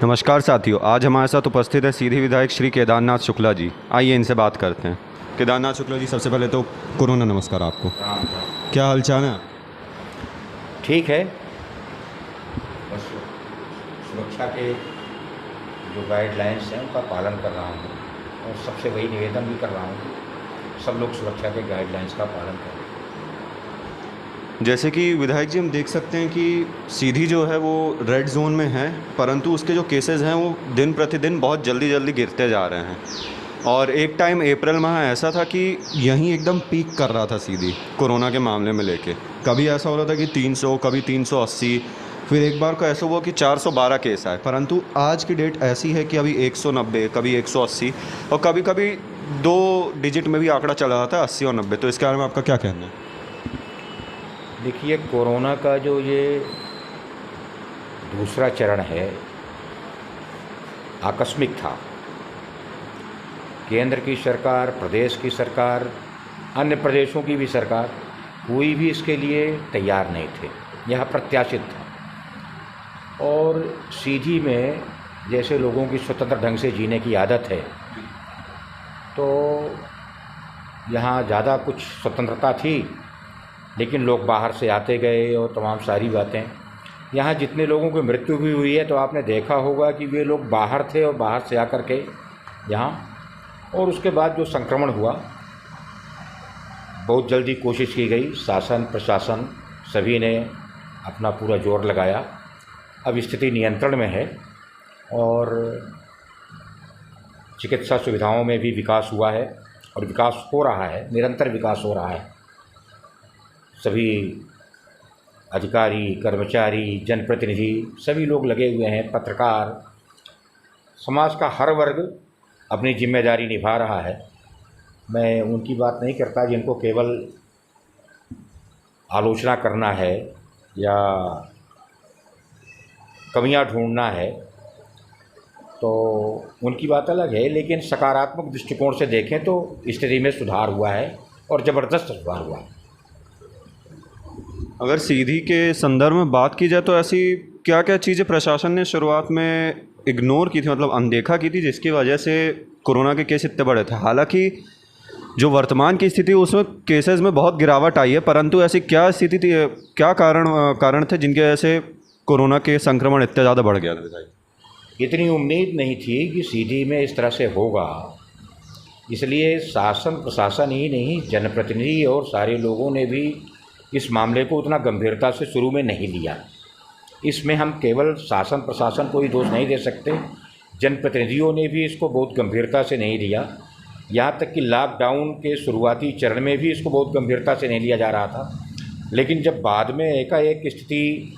नमस्कार साथियों, आज हमारे साथ उपस्थित है सीधी विधायक श्री केदारनाथ शुक्ला जी। आइए इनसे बात करते हैं। केदारनाथ शुक्ला जी, सबसे पहले तो कोरोना नमस्कार आपको। क्या हालचाल है? ठीक है। बस सुरक्षा के जो गाइडलाइंस हैं उनका पालन कर रहा हूँ और सबसे वही निवेदन भी कर रहा हूँ कि सब लोग सुरक्षा के गाइडलाइंस का पालन करें। जैसे कि विधायक जी हम देख सकते हैं कि सीधी जो है वो रेड जोन में है, परंतु उसके जो केसेस हैं वो दिन प्रतिदिन बहुत जल्दी जल्दी गिरते जा रहे हैं। और एक टाइम अप्रैल माह ऐसा था कि यहीं एकदम पीक कर रहा था सीधी कोरोना के मामले में लेके। कभी ऐसा हो रहा था कि 300, कभी 380, फिर एक बार को ऐसा हुआ कि 412 केस आए। परंतु आज की डेट ऐसी है कि अभी 190, कभी 180 और कभी कभी 2 डिजिट में भी आंकड़ा चला रहा था 80 और 90। तो इसके बारे में आपका क्या कहना है? देखिए, कोरोना का जो ये दूसरा चरण है आकस्मिक था। केंद्र की सरकार, प्रदेश की सरकार, अन्य प्रदेशों की भी सरकार, कोई भी इसके लिए तैयार नहीं थे। यह प्रत्याशित था। और सीधी में जैसे लोगों की स्वतंत्र ढंग से जीने की आदत है, तो यहाँ ज़्यादा कुछ स्वतंत्रता थी, लेकिन लोग बाहर से आते गए और तमाम सारी बातें। यहाँ जितने लोगों की मृत्यु भी हुई है तो आपने देखा होगा कि वे लोग बाहर थे और बाहर से आकर के यहाँ, और उसके बाद जो संक्रमण हुआ बहुत जल्दी कोशिश की गई, शासन प्रशासन सभी ने अपना पूरा जोर लगाया। अब स्थिति नियंत्रण में है और चिकित्सा सुविधाओं में भी विकास हुआ है और विकास हो रहा है, निरंतर विकास हो रहा है। सभी अधिकारी, कर्मचारी, जनप्रतिनिधि सभी लोग लगे हुए हैं, पत्रकार, समाज का हर वर्ग अपनी जिम्मेदारी निभा रहा है। मैं उनकी बात नहीं करता जिनको केवल आलोचना करना है या कमियां ढूंढना है, तो उनकी बात अलग है। लेकिन सकारात्मक दृष्टिकोण से देखें तो स्थिति में सुधार हुआ है और ज़बरदस्त सुधार हुआ है। अगर सीधी के संदर्भ में बात की जाए तो ऐसी क्या क्या चीज़ें प्रशासन ने शुरुआत में इग्नोर की थी, मतलब अनदेखा की थी, जिसकी वजह से कोरोना के केस इतने बड़े थे? हालांकि जो वर्तमान की स्थिति उसमें केसेस में बहुत गिरावट आई है, परंतु ऐसी क्या स्थिति थी, क्या कारण थे जिनकी वजह से कोरोना के संक्रमण इतने ज़्यादा बढ़ गया था? इतनी उम्मीद नहीं थी कि सीधी में इस तरह से होगा, इसलिए शासन प्रशासन ही नहीं, जनप्रतिनिधि और सारे लोगों ने भी इस मामले को उतना गंभीरता से शुरू में नहीं लिया। इसमें हम केवल शासन प्रशासन को ही दोष नहीं दे सकते, जनप्रतिनिधियों ने भी इसको बहुत गंभीरता से नहीं लिया। यहाँ तक कि लॉकडाउन के शुरुआती चरण में भी इसको बहुत गंभीरता से नहीं लिया जा रहा था। लेकिन जब बाद में एकाएक स्थिति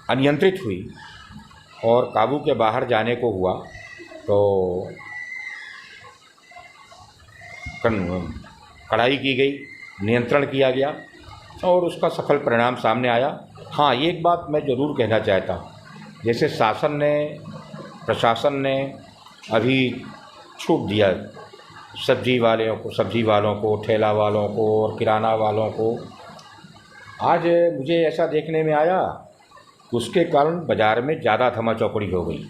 अनियंत्रित हुई और काबू के बाहर जाने को हुआ, तो कड़ाई की गई, नियंत्रण किया गया और उसका सफल परिणाम सामने आया। हाँ, एक बात मैं ज़रूर कहना चाहता हूँ, जैसे शासन ने, प्रशासन ने अभी छूट दिया सब्जी वालों को, ठेला वालों को और किराना वालों को। आज मुझे ऐसा देखने में आया कि उसके कारण बाज़ार में ज़्यादा धमा चौकड़ी हो गई।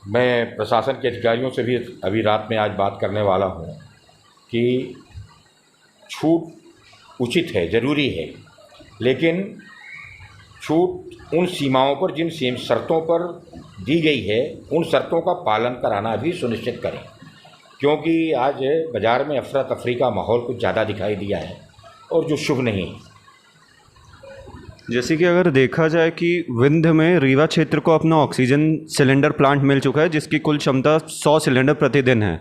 मैं प्रशासन के अधिकारियों से भी अभी रात में आज बात करने वाला हूँ कि छूट उचित है, ज़रूरी है, लेकिन छूट उन सीमाओं पर, जिन शर्तों पर दी गई है, उन शर्तों का पालन कराना भी सुनिश्चित करें, क्योंकि आज बाज़ार में अफरा तफरी का माहौल कुछ ज़्यादा दिखाई दिया है और जो शुभ नहीं। जैसे कि अगर देखा जाए कि विंध्य में रीवा क्षेत्र को अपना ऑक्सीजन सिलेंडर प्लांट मिल चुका है, जिसकी कुल क्षमता 100 सिलेंडर प्रतिदिन है।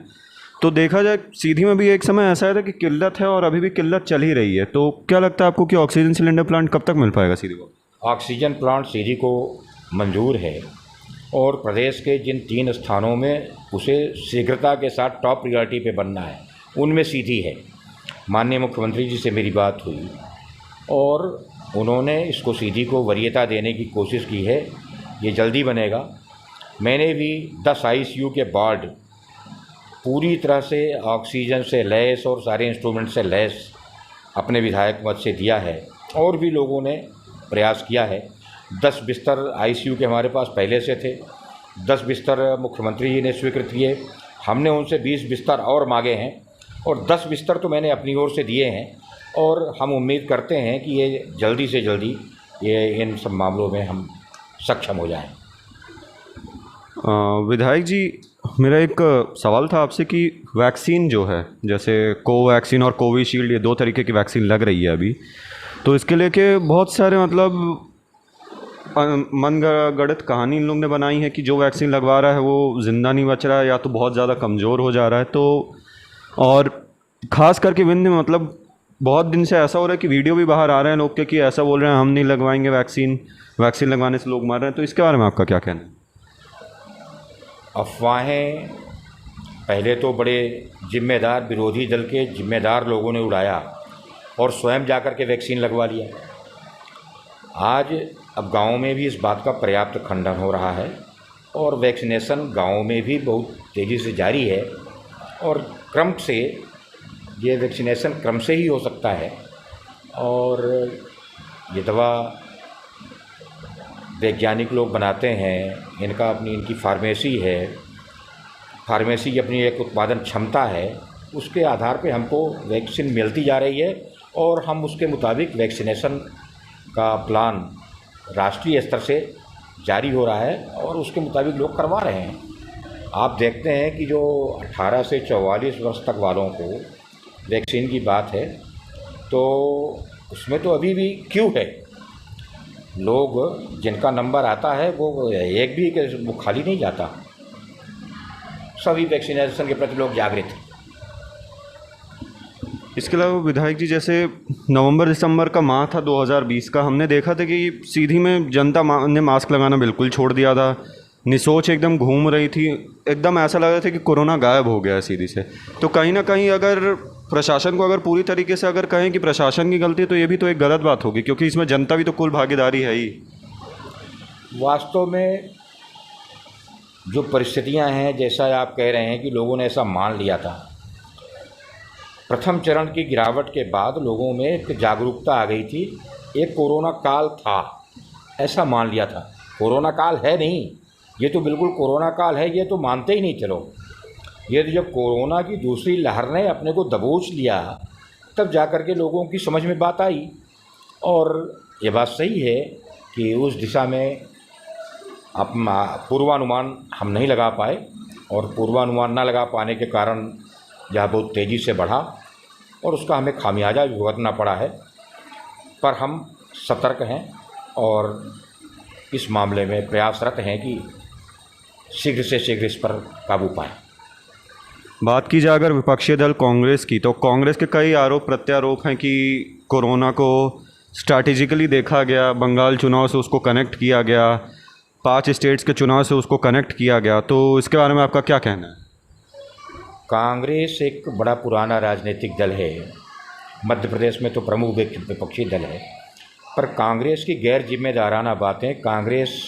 तो देखा जाए सीधी में भी एक समय ऐसा आया था कि किल्लत है और अभी भी किल्लत चल ही रही है। तो क्या लगता है आपको कि ऑक्सीजन सिलेंडर प्लांट कब तक मिल पाएगा सीधी को? ऑक्सीजन प्लांट सीधी को मंजूर है और प्रदेश के जिन 3 स्थानों में उसे शीघ्रता के साथ टॉप प्रायोरिटी पे बनना है, उनमें सीधी है। माननीय मुख्यमंत्री जी से मेरी बात हुई और उन्होंने इसको सीधी को वरीयता देने की कोशिश की है। ये जल्दी बनेगा। मैंने भी 10 ICU के वार्ड पूरी तरह से ऑक्सीजन से लैस और सारे इंस्ट्रूमेंट से लैस अपने विधायक मत से दिया है। और भी लोगों ने प्रयास किया है। 10 बिस्तर आईसीयू के हमारे पास पहले से थे, 10 बिस्तर मुख्यमंत्री जी ने स्वीकृत किए। हमने उनसे 20 बिस्तर और मांगे हैं और 10 बिस्तर तो मैंने अपनी ओर से दिए हैं और हम उम्मीद करते हैं कि ये जल्दी से जल्दी ये इन सब मामलों में हम सक्षम हो जाएं। विधायक जी, मेरा एक सवाल था आपसे कि वैक्सीन जो है, जैसे कोवैक्सीन और कोविशील्ड, ये 2 तरीके की वैक्सीन लग रही है अभी, तो इसके लेके बहुत सारे मतलब मन गढ़ंत कहानी इन लोग ने बनाई है कि जो वैक्सीन लगवा रहा है वो ज़िंदा नहीं बच रहा है या तो बहुत ज़्यादा कमज़ोर हो जा रहा है। तो और ख़ास करके विंध्य में मतलब बहुत दिन से ऐसा हो रहा है कि वीडियो भी बाहर आ रहे हैं लोग के कि ऐसा बोल रहे हैं हम नहीं लगवाएंगे वैक्सीन, वैक्सीन लगवाने से लोग मर रहे हैं। तो इसके बारे में आपका क्या कहना है? अफवाहें पहले तो बड़े जिम्मेदार विरोधी दल के जिम्मेदार लोगों ने उड़ाया और स्वयं जाकर के वैक्सीन लगवा लिया। आज अब गाँव में भी इस बात का पर्याप्त खंडन हो रहा है और वैक्सीनेशन गाँव में भी बहुत तेज़ी से जारी है और क्रम से ये वैक्सीनेशन क्रम से ही हो सकता है। और ये दवा वैज्ञानिक लोग बनाते हैं, इनकी फार्मेसी है, फार्मेसी की अपनी एक उत्पादन क्षमता है, उसके आधार पे हमको वैक्सीन मिलती जा रही है और हम उसके मुताबिक वैक्सीनेशन का प्लान राष्ट्रीय स्तर से जारी हो रहा है और उसके मुताबिक लोग करवा रहे हैं। आप देखते हैं कि जो 18 से 44 वर्ष तक वालों को वैक्सीन की बात है तो उसमें तो अभी भी क्यू है। लोग जिनका नंबर आता है वो एक भी वो खाली नहीं जाता। सभी वैक्सीनेशन के प्रति लोग जागृत हैं। इसके अलावा विधायक जी, जैसे नवंबर दिसंबर का माह था 2020 का, हमने देखा था कि सीधी में जनता ने मास्क लगाना बिल्कुल छोड़ दिया था, निसोच एकदम घूम रही थी, एकदम ऐसा लग रहा था कि कोरोना गायब हो गया है सीधी से। तो कहीं ना कहीं अगर प्रशासन को अगर पूरी तरीके से अगर कहें कि प्रशासन की गलती है तो ये भी तो एक गलत बात होगी, क्योंकि इसमें जनता भी तो कुल भागीदारी है ही। वास्तव में जो परिस्थितियां हैं, जैसा आप कह रहे हैं कि लोगों ने ऐसा मान लिया था, प्रथम चरण की गिरावट के बाद लोगों में एक जागरूकता आ गई थी। एक कोरोना काल था ऐसा मान लिया था। कोरोना काल है नहीं, ये तो बिल्कुल कोरोना काल है, ये तो मानते ही नहीं थे लोग। ये तो जब कोरोना की दूसरी लहर ने अपने को दबोच लिया तब जाकर के लोगों की समझ में बात आई। और ये बात सही है कि उस दिशा में अब पूर्वानुमान हम नहीं लगा पाए और पूर्वानुमान न लगा पाने के कारण यह बहुत तेज़ी से बढ़ा और उसका हमें खामियाजा भी भुगतना पड़ा है। पर हम सतर्क हैं और इस मामले में प्रयासरत हैं कि शीघ्र से शीघ्र इस पर काबू पाएं। बात की जाए अगर विपक्षी दल कांग्रेस की, तो कांग्रेस के कई आरोप प्रत्यारोप हैं कि कोरोना को स्ट्रैटेजिकली देखा गया, बंगाल चुनाव से उसको कनेक्ट किया गया, 5 स्टेट्स के चुनाव से उसको कनेक्ट किया गया। तो इसके बारे में आपका क्या कहना है? कांग्रेस एक बड़ा पुराना राजनीतिक दल है, मध्य प्रदेश में तो प्रमुख विपक्षी दल है, पर कांग्रेस की गैर जिम्मेदाराना बातें, कांग्रेस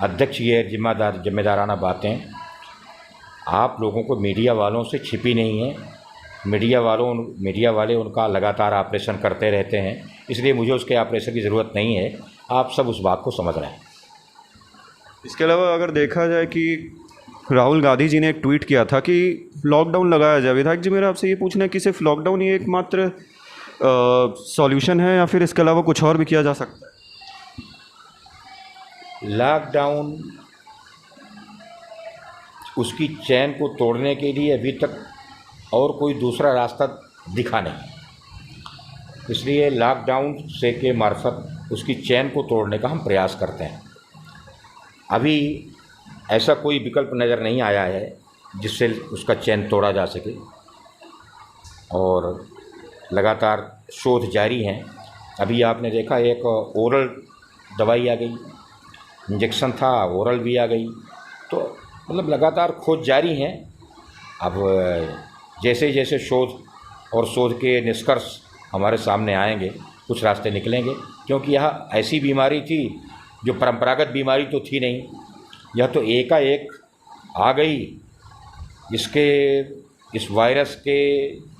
अध्यक्ष की गैर जिम्मेदाराना बातें आप लोगों को मीडिया वालों से छिपी नहीं है। मीडिया वाले उनका लगातार ऑपरेशन करते रहते हैं, इसलिए मुझे उसके ऑपरेशन की ज़रूरत नहीं है। आप सब उस बात को समझ रहे हैं। इसके अलावा अगर देखा जाए कि राहुल गांधी जी ने एक ट्वीट किया था कि लॉकडाउन लगाया जाए। विधायक जी, मेरा आपसे ये पूछना है कि सिर्फ लॉकडाउन ही एकमात्र सॉल्यूशन है या फिर इसके अलावा कुछ और भी किया जा सकता है? लॉकडाउन उसकी चैन को तोड़ने के लिए अभी तक और कोई दूसरा रास्ता दिखा नहीं, इसलिए लॉकडाउन से के मार्फत उसकी चैन को तोड़ने का हम प्रयास करते हैं। अभी ऐसा कोई विकल्प नज़र नहीं आया है जिससे उसका चैन तोड़ा जा सके और लगातार शोध जारी हैं। अभी आपने देखा एक ओरल दवाई आ गई, इंजेक्शन था, ओरल भी आ गई, तो मतलब लगातार खोज जारी हैं। अब जैसे जैसे शोध और शोध के निष्कर्ष हमारे सामने आएंगे कुछ रास्ते निकलेंगे, क्योंकि यह ऐसी बीमारी थी जो परंपरागत बीमारी तो थी नहीं, यह तो एकाएक आ गई। इसके इस वायरस के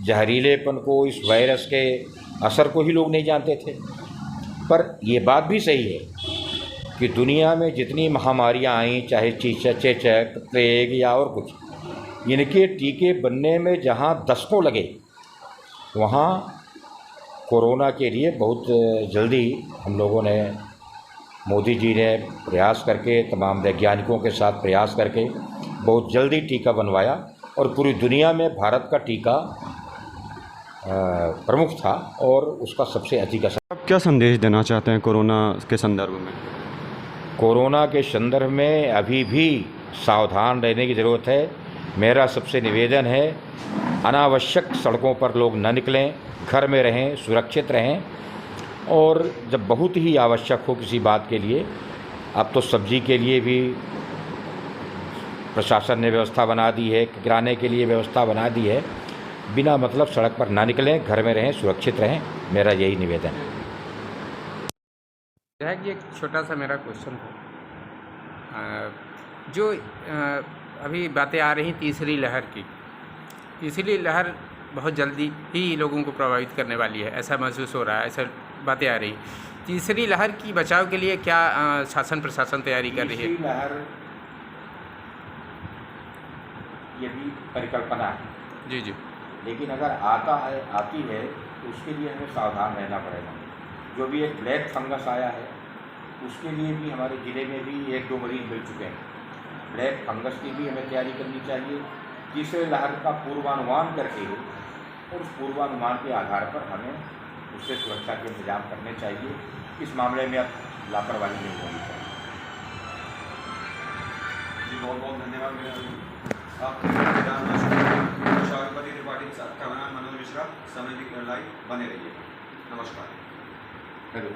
जहरीलेपन को, इस वायरस के असर को ही लोग नहीं जानते थे। पर ये बात भी सही है कि दुनिया में जितनी महामारियां आईं, चाहे चेचक, प्लेग या और कुछ, इनके टीके बनने में जहां दशकों लगे, वहां कोरोना के लिए बहुत जल्दी हम लोगों ने, मोदी जी ने प्रयास करके, तमाम वैज्ञानिकों के साथ प्रयास करके बहुत जल्दी टीका बनवाया और पूरी दुनिया में भारत का टीका प्रमुख था और उसका सबसे अधिक असर। आप क्या संदेश देना चाहते हैं कोरोना के संदर्भ में? कोरोना के संदर्भ में अभी भी सावधान रहने की ज़रूरत है। मेरा सबसे निवेदन है, अनावश्यक सड़कों पर लोग न निकलें, घर में रहें, सुरक्षित रहें, और जब बहुत ही आवश्यक हो किसी बात के लिए, अब तो सब्जी के लिए भी प्रशासन ने व्यवस्था बना दी है, किराने के लिए व्यवस्था बना दी है, बिना मतलब सड़क पर ना निकलें, घर में रहें, सुरक्षित रहें, मेरा यही निवेदन है। कि एक छोटा सा मेरा क्वेश्चन था, जो अभी बातें आ रही तीसरी लहर की, तीसरी लहर बहुत जल्दी ही लोगों को प्रभावित करने वाली है, ऐसा महसूस हो रहा है, ऐसा बातें आ रही। तीसरी लहर की बचाव के लिए क्या शासन प्रशासन तैयारी कर रही है? तीसरी लहर ये भी परिकल्पना है जी जी, लेकिन अगर आती है तो उसके लिए हमें सावधान रहना पड़ेगा। जो भी एक ब्लैक फंगस आया है उसके लिए भी हमारे ज़िले में भी 1-2 मरीज मिल चुके हैं। ब्लैक फंगस की भी हमें तैयारी करनी चाहिए, तीसरे लहर का पूर्वानुमान करके, और उस पूर्वानुमान के आधार पर हमें उससे सुरक्षा के इंतजाम करने चाहिए। इस मामले में अब लापरवाही नहीं होनी चाहिए। जी बहुत बहुत धन्यवाद शाहरुपति त्रिपाठी के साथ कैमरामैन मनोज मिश्रा, समय लाइव बने रहिए। नमस्कार। हेलो।